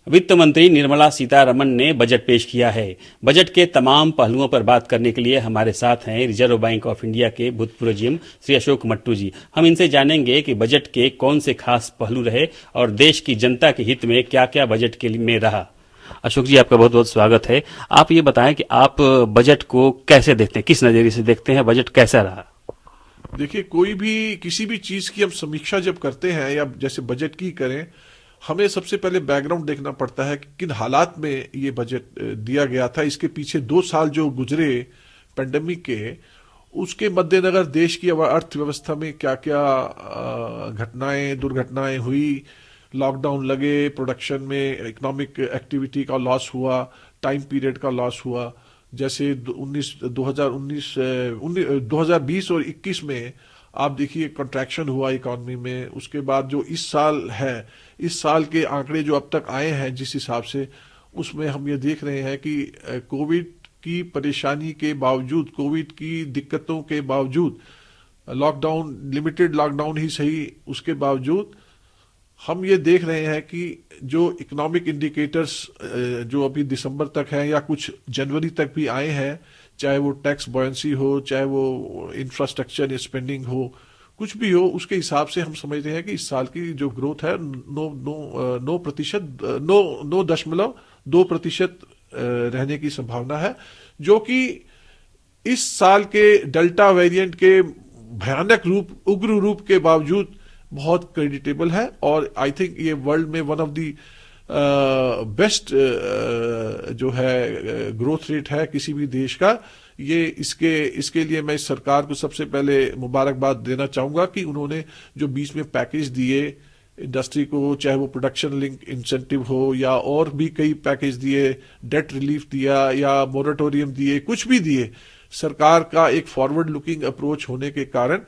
वित्त मंत्री निर्मला सीतारमण ने बजट पेश किया है। बजट के तमाम पहलुओं पर बात करने के लिए हमारे साथ हैं रिजर्व बैंक ऑफ इंडिया के भूतपूर्व जीएम श्री अशोक मट्टू जी। हम इनसे जानेंगे कि बजट के कौन से खास पहलू रहे और देश की जनता के हित में क्या क्या बजट के में रहा। अशोक जी, आपका बहुत बहुत स्वागत है। आप ये बताएं कि आप बजट को कैसे देखते हैं, किस नजरिए से देखते हैं, बजट कैसा रहा? देखिए, कोई भी किसी भी चीज की हम समीक्षा जब करते हैं या जैसे बजट की करें, हमें सबसे पहले बैकग्राउंड देखना पड़ता है कि किन हालात में ये बजट दिया गया था। इसके पीछे 2 साल जो गुजरे पेंडेमिक के, उसके मद्देनजर देश की अर्थव्यवस्था में क्या क्या घटनाएं दुर्घटनाएं हुई, लॉकडाउन लगे, प्रोडक्शन में इकोनॉमिक एक्टिविटी का लॉस हुआ, टाइम पीरियड का लॉस हुआ। जैसे 2020 और 21 में आप देखिए कंट्रैक्शन हुआ इकोनॉमी में। उसके बाद जो इस साल है, इस साल के आंकड़े जो अब तक आए हैं जिस हिसाब से, उसमें हम ये देख रहे हैं कि कोविड की परेशानी के बावजूद, कोविड की दिक्कतों के बावजूद, लॉकडाउन, लिमिटेड लॉकडाउन ही सही, उसके बावजूद हम ये देख रहे हैं कि जो इकोनॉमिक इंडिकेटर्स जो अभी दिसंबर तक हैं या कुछ जनवरी तक भी आए हैं, चाहे वो टैक्स बॉयंसी हो, चाहे वो इंफ्रास्ट्रक्चर स्पेंडिंग हो, कुछ भी हो, उसके हिसाब से हम समझते हैं कि इस साल की जो ग्रोथ है 9.2% रहने की संभावना है, जो कि इस साल के डेल्टा वेरिएंट के भयानक रूप, उग्र रूप के बावजूद बहुत क्रेडिटेबल है। और आई थिंक ये वर्ल्ड में वन ऑफ दी बेस्ट जो है ग्रोथ रेट है किसी भी देश का। ये इसके लिए मैं इस सरकार को सबसे पहले मुबारकबाद देना चाहूंगा कि उन्होंने जो बीच में पैकेज दिए इंडस्ट्री को, चाहे वो प्रोडक्शन लिंक इंसेंटिव हो या और भी कई पैकेज दिए, डेट रिलीफ दिया या मोरेटोरियम दिए, कुछ भी दिए, सरकार का एक फॉरवर्ड लुकिंग अप्रोच होने के कारण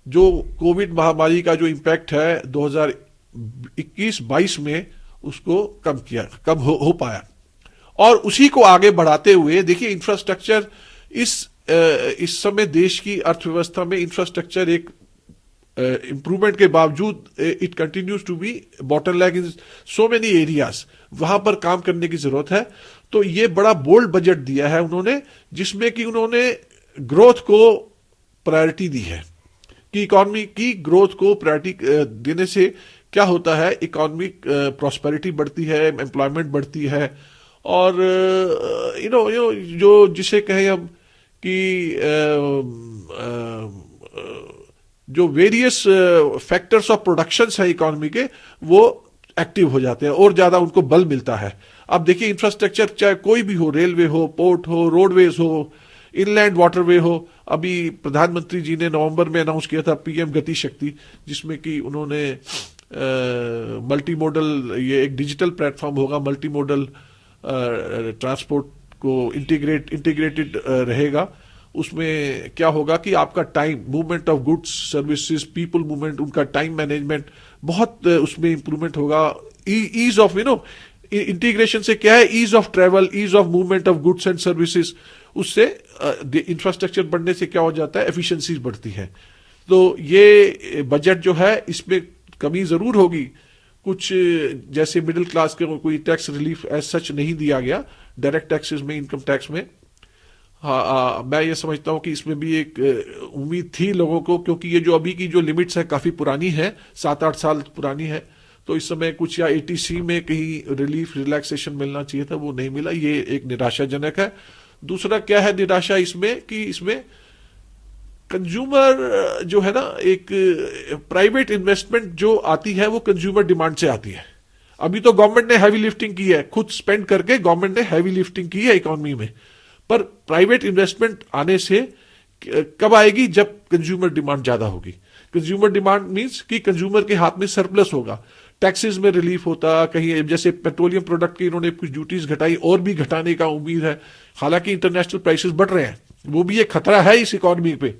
जो कोविड महामारी का जो इम्पैक्ट है 2021-22 में, उसको कम हो पाया। और उसी को आगे बढ़ाते हुए देखिए, इंफ्रास्ट्रक्चर इस समय देश की अर्थव्यवस्था में इंफ्रास्ट्रक्चर एक इंप्रूवमेंट के बावजूद it continues to be bottleneck in so many areas. वहां पर काम करने की जरूरत है। तो ये बड़ा बोल्ड बजट दिया है उन्होंने, जिसमें कि उन्होंने ग्रोथ को प्रायोरिटी दी है कि इकोनॉमी की ग्रोथ को प्रायोरिटी देने से क्या होता है, इकोनॉमिक प्रॉस्पेरिटी बढ़ती है, एम्प्लॉयमेंट बढ़ती है। और जो जिसे कहें हम कि जो वेरियस फैक्टर्स ऑफ प्रोडक्शन है इकोनॉमी के, वो एक्टिव हो जाते हैं और ज्यादा उनको बल मिलता है। अब देखिए, इंफ्रास्ट्रक्चर चाहे कोई भी हो, रेलवे हो, पोर्ट हो, रोडवेज हो, इनलैंड वाटरवे हो। अभी प्रधानमंत्री जी ने नवंबर में अनाउंस किया था पीएम गति शक्ति, जिसमें कि उन्होंने मल्टी मॉडल, ये एक डिजिटल प्लेटफॉर्म होगा, मल्टी मॉडल ट्रांसपोर्ट को इंटीग्रेटेड रहेगा। उसमें क्या होगा कि आपका time movement of goods, services, people movement, उनका टाइम मैनेजमेंट बहुत उसमें इंप्रूवमेंट होगा। ईज ऑफ इंटीग्रेशन से क्या है, ease of travel, ease of movement of goods and services, उससे इंफ्रास्ट्रक्चर बढ़ने से क्या हो जाता है, एफिशिएंसीज बढ़ती है। तो ये बजट जो है, इसमें कमी जरूर होगी। कुछ जैसे मिडिल क्लास के कोई टैक्स रिलीफ एज सच नहीं दिया गया डायरेक्ट टैक्सेस में, इनकम टैक्स में। मैं ये समझता हूं कि इसमें भी एक उम्मीद थी लोगों को, क्योंकि ये जो अभी की जो लिमिट्स है काफी पुरानी है, 7-8 साल पुरानी है। तो इस समय कुछ या एटीसी में कहीं रिलीफ, रिलैक्सेशन मिलना चाहिए था, वो नहीं मिला। ये एक निराशाजनक है। दूसरा क्या है निराशा इसमें कि इसमें कंज्यूमर जो है ना, एक प्राइवेट इन्वेस्टमेंट जो आती है वो कंज्यूमर डिमांड से आती है। अभी तो गवर्नमेंट ने हैवी लिफ्टिंग की है, खुद स्पेंड करके गवर्नमेंट ने हैवी लिफ्टिंग की है इकोनॉमी में। पर प्राइवेट इन्वेस्टमेंट आने से कब आएगी, जब कंज्यूमर डिमांड ज्यादा होगी। कंज्यूमर डिमांड मींस कि कंज्यूमर के हाथ में सरप्लस होगा, टैक्सेस में रिलीफ होता, कहीं जैसे पेट्रोलियम प्रोडक्ट की इन्होंने कुछ ड्यूटीज घटाई, और भी घटाने का उम्मीद है। हालांकि इंटरनेशनल प्राइसेस बढ़ रहे हैं, वो भी एक खतरा है इस इकोनॉमी पे।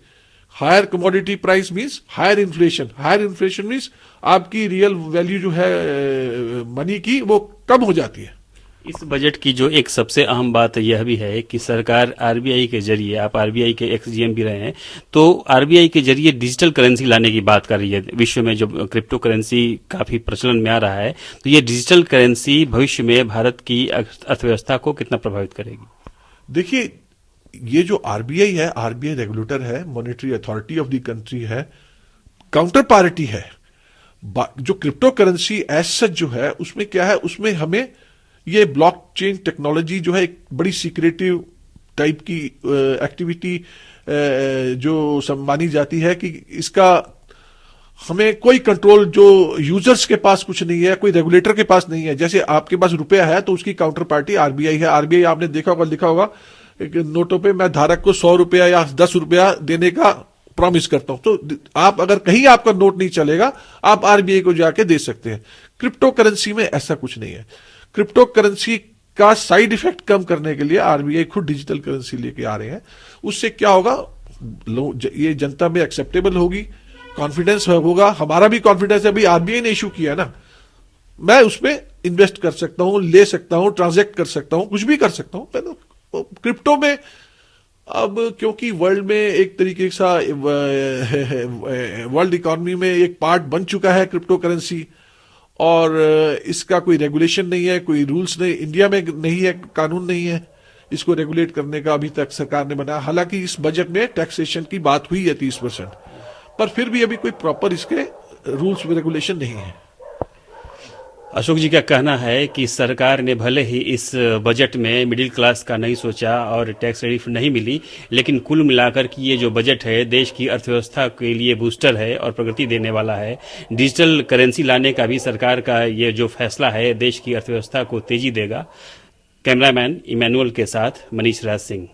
Higher commodity price means higher inflation, higher inflation means आपकी रियल वैल्यू जो है मनी की, वो कम हो जाती है। इस बजट की जो एक सबसे अहम बात यह भी है कि सरकार आरबीआई के जरिए, आप आरबीआई के एक्स जीएम भी रहे हैं, तो आरबीआई के जरिए डिजिटल करेंसी लाने की बात कर रही है। विश्व में जो क्रिप्टो करेंसी काफी प्रचलन में आ रहा है, तो ये डिजिटल करेंसी भविष्य में भारत की अर्थव्यवस्था को कितना प्रभावित करेगी? देखिए, ये जो आरबीआई है, आरबीआई रेगुलेटर है, monetary authority of the country है, काउंटर पार्टी है। जो क्रिप्टो करेंसी एज सच जो है, उसमें क्या है, उसमें हमें ये ब्लॉकचेन टेक्नोलॉजी जो है एक बड़ी सीक्रेटिव टाइप की एक्टिविटी जो मानी जाती है कि इसका हमें कोई कंट्रोल जो यूजर्स के पास कुछ नहीं है, कोई रेगुलेटर के पास नहीं है। जैसे आपके पास रुपया है तो उसकी काउंटर पार्टी आरबीआई है। आरबीआई आपने देखा होगा, लिखा होगा नोटों पे, मैं धारक को 100 रुपया या 10 रुपया देने का प्रॉमिस करता हूं। तो आप अगर कहीं आपका नोट नहीं चलेगा, आप आरबीआई को जाके दे सकते हैं। क्रिप्टो करेंसी में ऐसा कुछ नहीं है। क्रिप्टो करेंसी का साइड इफेक्ट कम करने के लिए आरबीआई खुद डिजिटल करेंसी लेके आ रहे हैं। उससे क्या होगा, ये जनता में एक्सेप्टेबल होगी, कॉन्फिडेंस होगा। हमारा भी कॉन्फिडेंस है, अभी आरबीआई ने इशू किया ना, मैं उसमें इन्वेस्ट कर सकता हूं, ले सकता हूं, ट्रांजैक्ट कर सकता हूं, कुछ भी कर सकता हूं। क्रिप्टो में अब क्योंकि वर्ल्ड में एक तरीके सा वर्ल्ड इकोनॉमी में एक पार्ट बन चुका है क्रिप्टो करेंसी, और इसका कोई रेगुलेशन नहीं है, कोई रूल्स नहीं, इंडिया में नहीं है, कानून नहीं है इसको रेगुलेट करने का अभी तक सरकार ने बनाया। हालांकि इस बजट में टैक्सेशन की बात हुई है 30%, पर फिर भी अभी कोई प्रॉपर इसके रूल्स रेगुलेशन नहीं है। अशोक जी का कहना है कि सरकार ने भले ही इस बजट में मिडिल क्लास का नहीं सोचा और टैक्स रिलीफ नहीं मिली, लेकिन कुल मिलाकर कि ये जो बजट है देश की अर्थव्यवस्था के लिए बूस्टर है और प्रगति देने वाला है। डिजिटल करेंसी लाने का भी सरकार का ये जो फैसला है देश की अर्थव्यवस्था को तेजी देगा। कैमरामैन इमैनुअल के साथ मनीष राज सिंह।